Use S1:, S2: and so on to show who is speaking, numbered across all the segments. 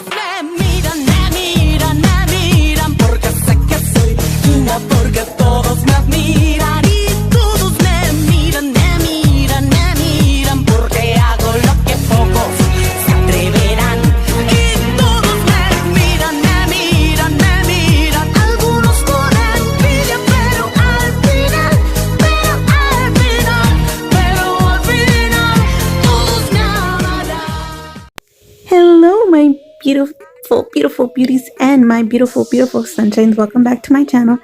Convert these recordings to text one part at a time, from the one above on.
S1: todos me miran, porque sé que soy linda, porque todos me admiran. Y todos me miran, porque hago lo que pocos se atreverán. Y todos me miran, algunos con envidia, pero al final, todos me amarán.
S2: Hello, my beautiful beauties and my beautiful sunshines. Welcome back to my channel,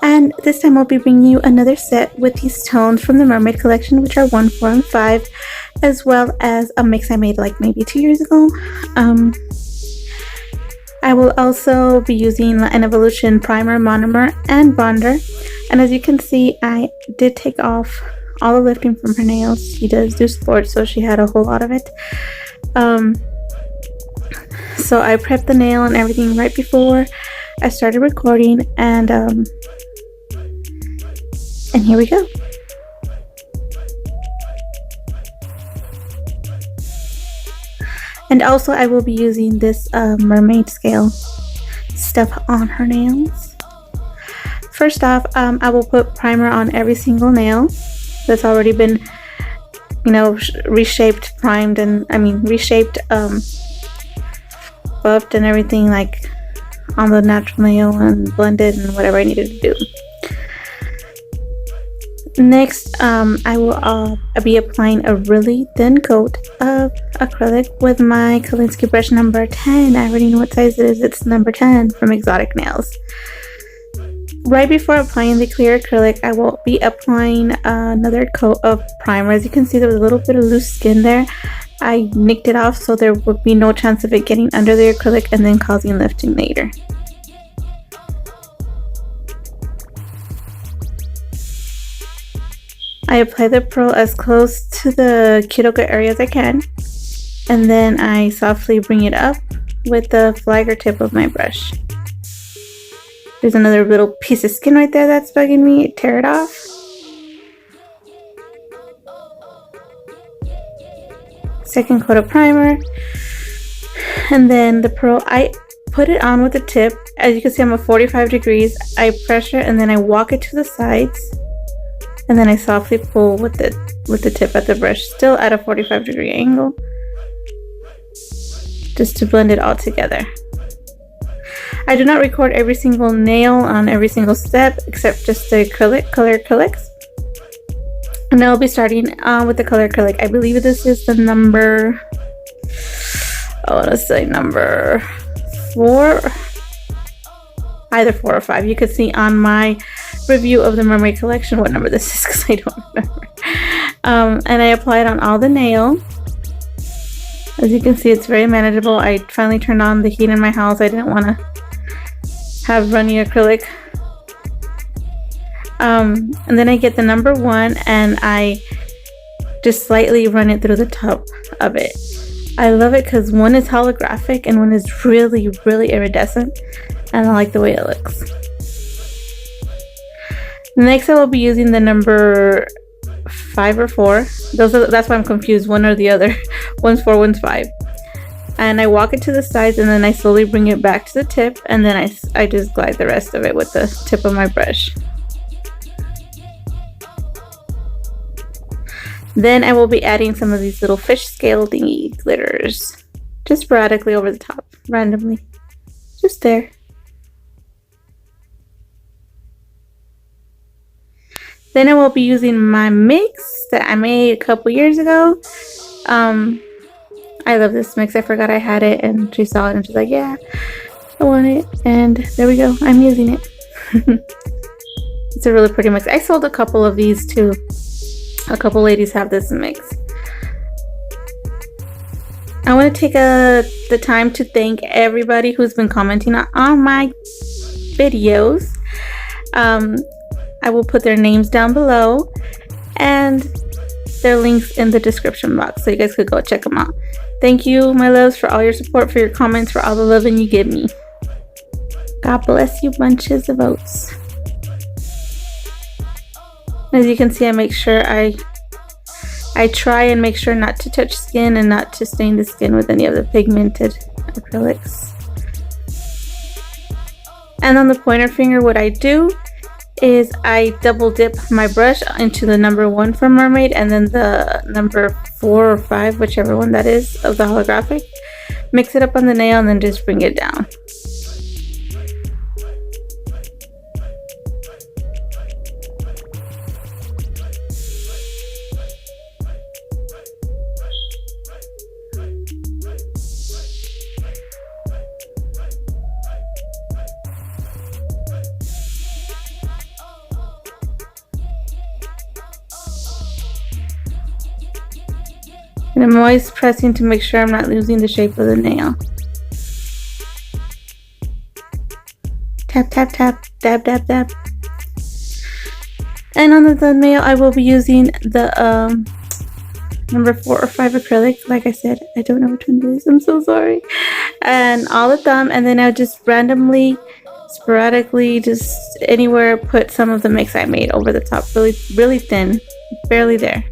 S2: and this time I'll be bringing you another set with these tones from the mermaid collection, which are 1, 4, and 5, as well as a mix I made like maybe 2 years ago. I will also be using an Evolution primer, monomer, and bonder, and as you can see, I did take off all the lifting from her nails. She does do sports, so she had a whole lot of it. So I prepped the nail and everything right before I started recording, and here we go. And also I will be using this mermaid scale stuff on her nails. First off, I will put primer on every single nail that's already been, you know, reshaped, primed, and reshaped, buffed and everything, like on the natural nail, and blended and whatever I needed to do. Next, I will be applying a really thin coat of acrylic with my Kolinsky brush number 10. I already know what size it is. It's number 10 from Exotic Nails. Right before applying the clear acrylic, I will be applying another coat of primer. As you can see, there was a little bit of loose skin there. I nicked it off so there would be no chance of it getting under the acrylic and then causing lifting later. I apply the pearl as close to the cuticle area as I can, and then I softly bring it up with the flagger tip of my brush. There's another little piece of skin right there that's bugging me. Tear it off. Second coat of primer, and then the pearl, I put it on with the tip. As you can see, I'm at 45 degrees. I pressure and then I walk it to the sides, and then I softly pull with the tip at the brush, still at a 45-degree angle, just to blend it all together. I do not record every single nail on every single step except just the color acrylics. And I'll be starting with the color acrylic. I believe this is the number, I want to say number 4, either 4 or 5. You could see on my review of the mermaid collection what number this is, because I don't remember. And I apply it on all the nail. As you can see, it's very manageable. I finally turned on the heat in my house. I didn't want to have runny acrylic. And then I get the number 1 and I just slightly run it through the top of it. I love it because one is holographic and one is really, really iridescent, and I like the way it looks. Next, I will be using the number 5 or 4. That's why I'm confused, one or the other. One's 4, one's 5. And I walk it to the sides, and then I slowly bring it back to the tip, and then I just glide the rest of it with the tip of my brush. Then I will be adding some of these little fish scale thingy glitters, just sporadically over the top, randomly, just there. Then I will be using my mix that I made a couple years ago. I love this mix. I forgot I had it, and she saw it and she's like, yeah, I want it. And there we go. I'm using it. It's a really pretty mix. I sold a couple of these too. A couple ladies have this mix. I want to take the time to thank everybody who's been commenting on my videos. I will put their names down below and their links in the description box, so you guys could go check them out. Thank you, my loves, for all your support, for your comments, for all the loving you give me. God bless you, bunches of oats. As you can see, I make sure I try and make sure not to touch skin and not to stain the skin with any of the pigmented acrylics. And on the pointer finger, what I do is I double dip my brush into the number 1 for mermaid and then the number 4 or 5, whichever one that is, of the holographic. Mix it up on the nail and then just bring it down. And I'm always pressing to make sure I'm not losing the shape of the nail. Tap, tap, tap, dab, dab, dab. And on the thumbnail, I will be using the number 4 or 5 acrylic. Like I said, I don't know which one it is. I'm so sorry. And all the thumb, and then I'll just randomly, sporadically, just anywhere put some of the mix I made over the top, really, really thin, barely there.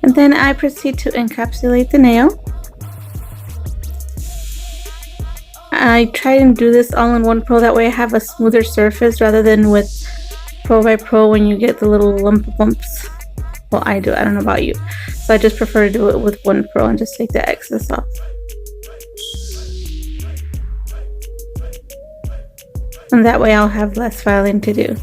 S2: And then I proceed to encapsulate the nail. I try and do this all in one pro, that way I have a smoother surface rather than with Pro by Pro when you get the little lump bumps. Well, I do, I don't know about you. So I just prefer to do it with one pro and just take the excess off. And that way I'll have less filing to do.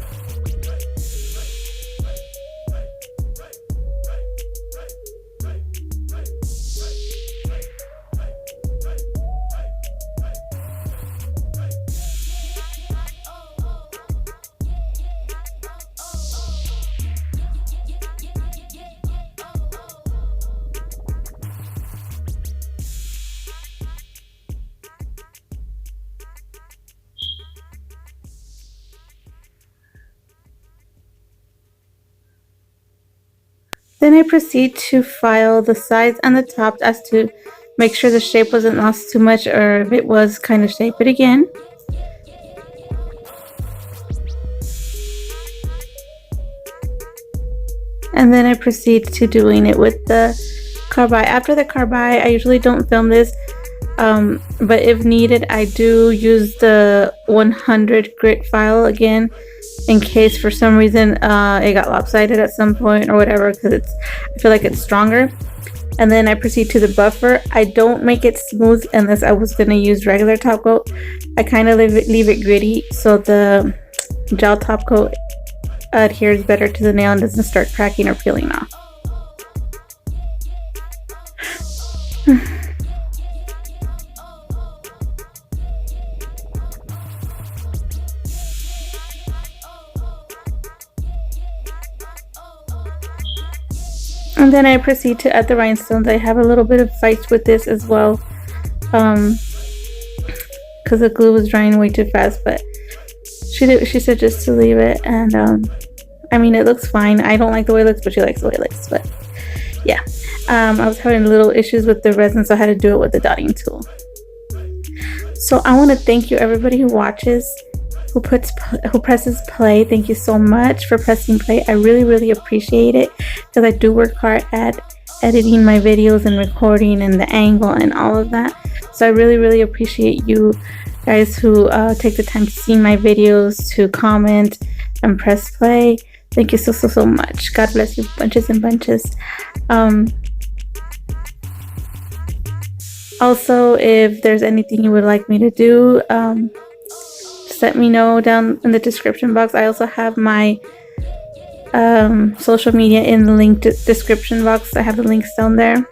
S2: Then I proceed to file the sides and the top as to make sure the shape wasn't lost too much, or if it was, kind of shape it again. And then I proceed to doing it with the carbide. After the carbide, I usually don't film this, but if needed, I do use the 100 grit file again, in case for some reason it got lopsided at some point or whatever, because I feel like it's stronger. And then I proceed to the buffer. I don't make it smooth unless I was going to use regular top coat. I kind of leave it gritty so the gel top coat adheres better to the nail and doesn't start cracking or peeling off. And then I proceed to add the rhinestones. I have a little bit of fights with this as well, because the glue was drying way too fast, but she said just to leave it. And I mean, it looks fine. I don't like the way it looks, but she likes the way it looks. But yeah, I was having little issues with the resin, so I had to do it with the dotting tool. So I want to thank you, everybody who watches, who presses play. Thank you so much for pressing play. I really appreciate it, because I do work hard at editing my videos and recording and the angle and all of that. So I really appreciate you guys who take the time to see my videos, to comment and press play. Thank you so much. God bless you bunches and bunches. Also, if there's anything you would like me to do, let me know down in the description box. I also have my social media in the link description box. I have the links down there.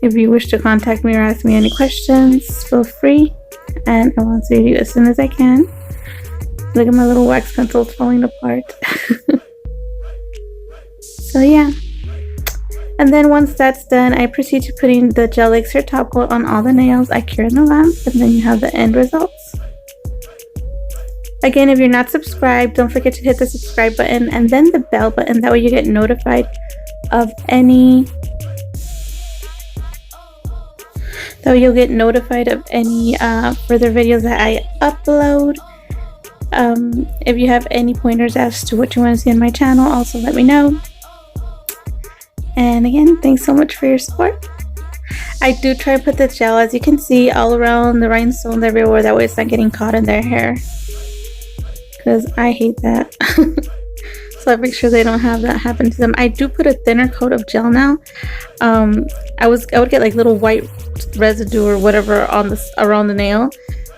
S2: If you wish to contact me or ask me any questions, feel free, and I will answer you as soon as I can. Look at my little wax pencils falling apart. So yeah. And then once that's done, I proceed to putting the gel elixir top coat on all the nails. I cure in the lamp, and then you have the end results. Again, if you're not subscribed, don't forget to hit the subscribe button and then the bell button. That way you get notified of any you'll get notified of any further videos that I upload. If you have any pointers as to what you want to see on my channel, also let me know. And again, thanks so much for your support. I do try to put the gel, as you can see, all around the rhinestones everywhere. That way it's not getting caught in their hair, because I hate that. So I make sure they don't have that happen to them. I do put a thinner coat of gel now. I would get like little white residue or whatever on around the nail,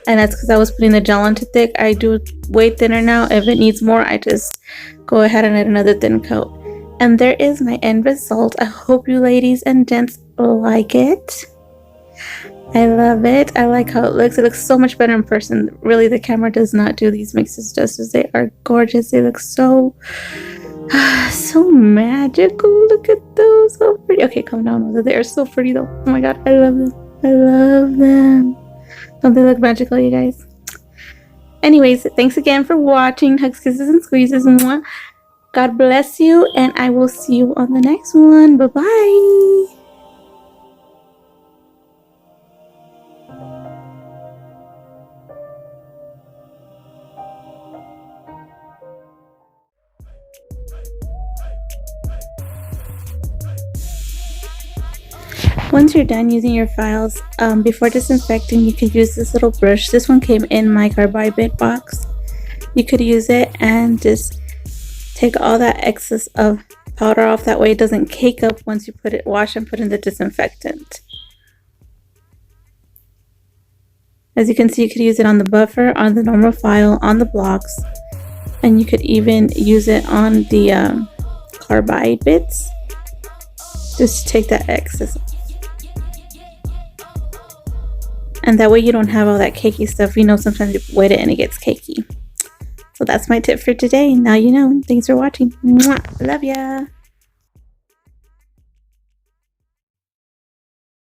S2: and that's because I was putting the gel on too thick. I do way thinner now. If it needs more, I just go ahead and add another thin coat. And there is my end result. I hope you ladies and gents like it. I love it. I like how it looks. It looks so much better in person. Really, the camera does not do these mixes justice. They are gorgeous. They look so magical. Look at those. So pretty. Okay, calm down. They are so pretty though. Oh my god, I love them. I love them. Don't they look magical, you guys? Anyways, thanks again for watching. Hugs, kisses, and squeezes. Mwah. God bless you, and I will see you on the next one. Bye-bye. Once you're done using your files, before disinfecting, you could use this little brush. This one came in my carbide bit box. You could use it and just take all that excess of powder off. That way it doesn't cake up once you wash and put in the disinfectant. As you can see, you could use it on the buffer, on the normal file, on the blocks, and you could even use it on the carbide bits. Just take that excess off. And that way you don't have all that cakey stuff. You know, sometimes you wet it and it gets cakey. So that's my tip for today. Now you know. Thanks for watching. Mwah. Love ya.